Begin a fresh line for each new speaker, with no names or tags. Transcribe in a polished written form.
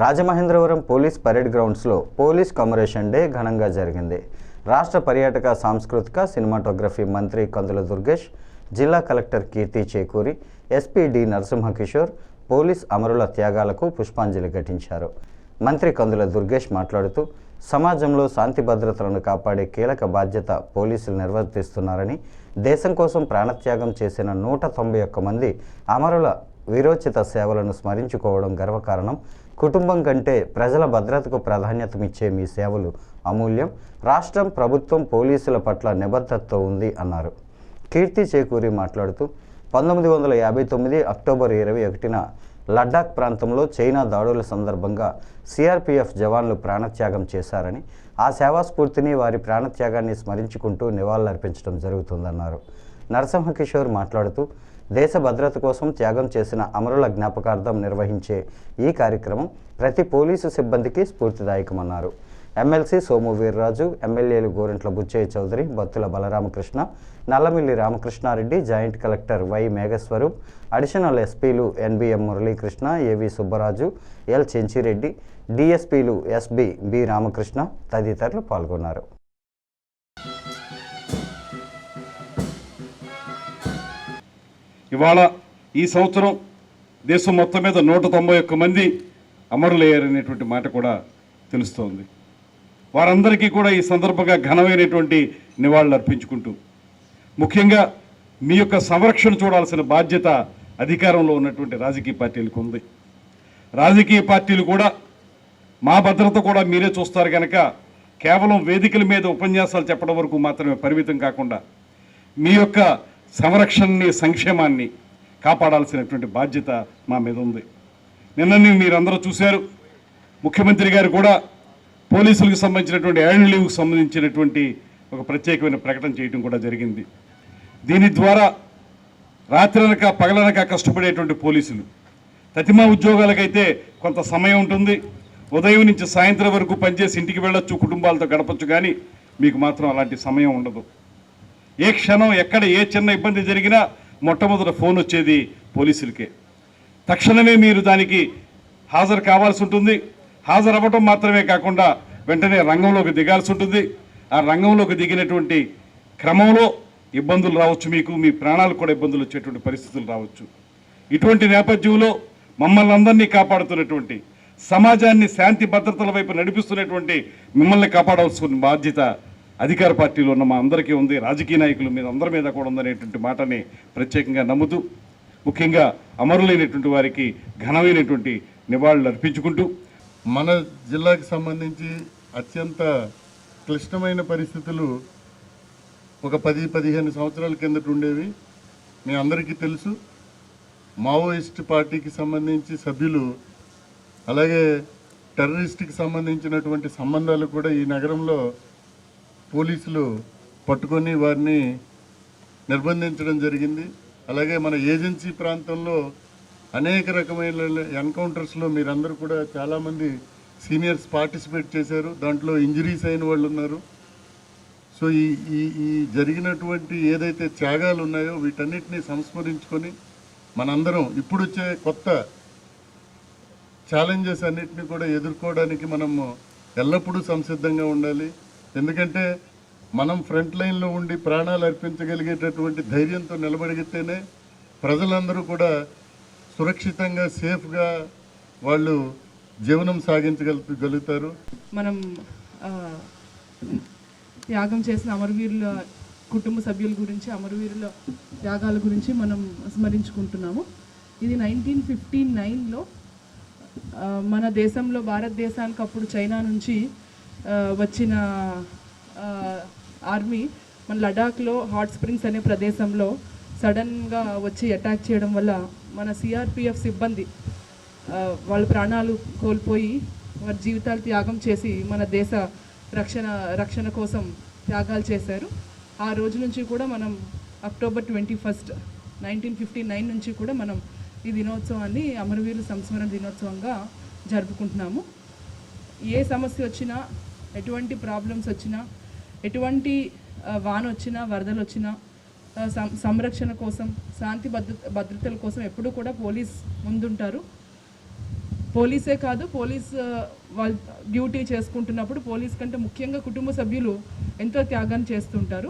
Rajamahendravaram police parade గ్రౌండ్స్లో police commemoration day ఘనంగా జరిగింది. రాష్ట్ర పర్యాటక సాంస్కృతిక సినిమాటోగ్రఫీ మంత్రి కందుల దుర్గేష్, జిల్లా కలెక్టర్ కీర్తి చేకూరి, ఎస్పీ డి నరసింహకిషోర్ పోలీస్ అమరుల త్యాగాలకు పుష్పాంజలి ఘటించారు. మంత్రి కందుల దుర్గేష్ మాట్లాడుతూ సమాజంలో శాంతి భద్రతలను కాపాడే కీలక బాధ్యత పోలీసులు నిర్వర్తిస్తున్నారని, దేశం కోసం ప్రాణత్యాగం చేసిన 191 మంది అమరుల వీరోచిత సేవలను స్మరించుకోవడం గర్వకారణం. కుటుంబం కంటే ప్రజల భద్రతకు ప్రాధాన్యతమిచ్చే మీ సేవలు అమూల్యం. రాష్ట్రం, ప్రభుత్వం పోలీసుల పట్ల నిబద్ధతతో ఉంది అన్నారు. కీర్తి చేకూరి మాట్లాడుతూ 1959 అక్టోబర్ 21న లడ్డాఖ్ ప్రాంతంలో చైనా దాడుల సందర్భంగా సిఆర్పిఎఫ్ జవాన్లు ప్రాణత్యాగం చేశారని, ఆ సేవాస్ఫూర్తిని, వారి ప్రాణత్యాగాన్ని స్మరించుకుంటూ నివాళులర్పించడం జరుగుతుందన్నారు. నరసింహకిషోర్ మాట్లాడుతూ దేశ భద్రత కోసం త్యాగం చేసిన అమరుల జ్ఞాపకార్థం నిర్వహించే ఈ కార్యక్రమం ప్రతి పోలీసు సిబ్బందికి స్ఫూర్తిదాయకమన్నారు. ఎమ్మెల్సీ సోము వీర్రాజు, ఎమ్మెల్యేలు Gorantla Butchaiah Chowdary, Battula Balaramakrishna, Nallamilli Ramakrishna Reddy, joint collector Y Megha Swaroop, additional ఎస్పీలు NBM Muralikrishna, AV Subbaraju, L Chenchi Reddy, డిఎస్పీలు ఎస్బి బి రామకృష్ణ తదితరులు పాల్గొన్నారు.
ఇవాళ ఈ సంవత్సరం దేశం మొత్తం మీద 191 మంది అమరులయ్యారనేటువంటి మాట కూడా తెలుస్తోంది. వారందరికీ కూడా ఈ సందర్భంగా ఘనమైనటువంటి నివాళులు అర్పించుకుంటూ, ముఖ్యంగా మీ యొక్క సంరక్షణ చూడాల్సిన బాధ్యత అధికారంలో ఉన్నటువంటి రాజకీయ పార్టీలకు ఉంది. రాజకీయ పార్టీలు కూడా మా భద్రత కూడా మీరే చూస్తారు కనుక కేవలం వేదికల మీద ఉపన్యాసాలు చెప్పడం వరకు మాత్రమే పరిమితం కాకుండా మీ యొక్క సంరక్షణని, సంక్షేమాన్ని కాపాడాల్సినటువంటి బాధ్యత మా మీద ఉంది. నిన్నని మీరందరూ చూశారు, ముఖ్యమంత్రి గారు కూడా పోలీసులకు సంబంధించినటువంటి ఎర్న్ లీవ్కి సంబంధించినటువంటి ఒక ప్రత్యేకమైన ప్రకటన చేయడం కూడా జరిగింది. దీని ద్వారా రాత్రనక పగలనక కష్టపడేటువంటి పోలీసులు, తతిమా ఉద్యోగాలకైతే కొంత సమయం ఉంటుంది, ఉదయం నుంచి సాయంత్రం వరకు పనిచేసి ఇంటికి వెళ్ళొచ్చు, కుటుంబాలతో గడపచ్చు, కానీ మీకు మాత్రం అలాంటి సమయం ఉండదు. ఏ క్షణం ఎక్కడ ఏ చిన్న ఇబ్బంది జరిగినా మొట్టమొదట ఫోన్ వచ్చేది పోలీసులకే. తక్షణమే మీరు దానికి హాజరు కావాల్సి ఉంటుంది. హాజరు అవ్వటం మాత్రమే కాకుండా వెంటనే రంగంలోకి దిగాల్సి ఉంటుంది. ఆ రంగంలోకి దిగినటువంటి క్రమంలో ఇబ్బందులు రావచ్చు, మీకు మీ ప్రాణాలకు కూడా ఇబ్బందులు వచ్చేటువంటి పరిస్థితులు రావచ్చు. ఇటువంటి నేపథ్యంలో మమ్మల్ని అందరినీ కాపాడుతున్నటువంటి, సమాజాన్ని శాంతి భద్రతల వైపు నడిపిస్తున్నటువంటి మిమ్మల్ని కాపాడాల్సిన బాధ్యత అధికార పార్టీలో ఉన్న మా అందరికీ ఉంది, రాజకీయ నాయకులు మీద అందరి మీద కూడా ఉందనేటువంటి మాటని ప్రత్యేకంగా నమ్ముతూ, ముఖ్యంగా అమరులైనటువంటి వారికి ఘనమైనటువంటి నివాళులు అర్పించుకుంటూ,
మన జిల్లాకు సంబంధించి అత్యంత క్లిష్టమైన పరిస్థితులు ఒక 10-15 సంవత్సరాల కిందట ఉండేవి. మీ అందరికీ తెలుసు, మావోయిస్ట్ పార్టీకి సంబంధించి సభ్యులు, అలాగే టెర్రరిస్ట్కి సంబంధించినటువంటి సంబంధాలు కూడా ఈ నగరంలో పోలీసులు పట్టుకొని వారిని నిర్బంధించడం జరిగింది. అలాగే మన ఏజెన్సీ ప్రాంతంలో అనేక రకమైన ఎన్కౌంటర్స్లో మీరందరూ కూడా చాలామంది సీనియర్స్ పార్టిసిపేట్ చేశారు. దాంట్లో ఇంజరీస్ అయిన వాళ్ళు ఉన్నారు. సో ఈ జరిగినటువంటి ఏదైతే త్యాగాలు ఉన్నాయో వీటన్నిటినీ సంస్మరించుకొని మనందరం ఇప్పుడు వచ్చే కొత్త ఛాలెంజెస్ అన్నిటినీ కూడా ఎదుర్కోవడానికి మనము ఎల్లప్పుడూ సంసిద్ధంగా ఉండాలి. ఎందుకంటే మనం ఫ్రంట్ లైన్లో ఉండి ప్రాణాలు అర్పించగలిగేటటువంటి ధైర్యంతో నిలబడితేనే ప్రజలందరూ కూడా సురక్షితంగా, సేఫ్గా వాళ్ళు జీవనం సాగించగలుగుతారు.
మనం త్యాగం చేసిన అమరవీరుల కుటుంబ సభ్యుల గురించి, అమరవీరుల త్యాగాల గురించి మనం స్మరించుకుంటున్నాము. ఇది 1959లో మన దేశంలో, భారతదేశానికి అప్పుడు చైనా నుంచి వచ్చిన ఆర్మీ మన లడాఖ్లో హాట్ స్ప్రింగ్స్ అనే ప్రదేశంలో సడన్గా వచ్చి అటాక్ చేయడం వల్ల మన సిఆర్పిఎఫ్ సిబ్బంది వాళ్ళ ప్రాణాలు కోల్పోయి వారి జీవితాలు త్యాగం చేసి మన దేశ రక్షణ కోసం త్యాగాలు చేశారు. ఆ రోజు నుంచి కూడా మనం అక్టోబర్ 21, 1959 నుంచి కూడా మనం ఈ దినోత్సవాన్ని అమరవీరుల సంస్మరణ దినోత్సవంగా జరుపుకుంటున్నాము. ఏ సమస్య వచ్చినా, ఎటువంటి ప్రాబ్లమ్స్ వచ్చినా, ఎటువంటి వాన వచ్చినా, వరదలు వచ్చినా సంరక్షణ కోసం, శాంతి భద్రతల కోసం ఎప్పుడూ కూడా పోలీస్ ముందుంటారు. పోలీసే కాదు, వాళ్ళ డ్యూటీ చేసుకుంటున్నప్పుడు పోలీస్ కంటే ముఖ్యంగా కుటుంబ సభ్యులు ఎంతో త్యాగాన్ని చేస్తుంటారు.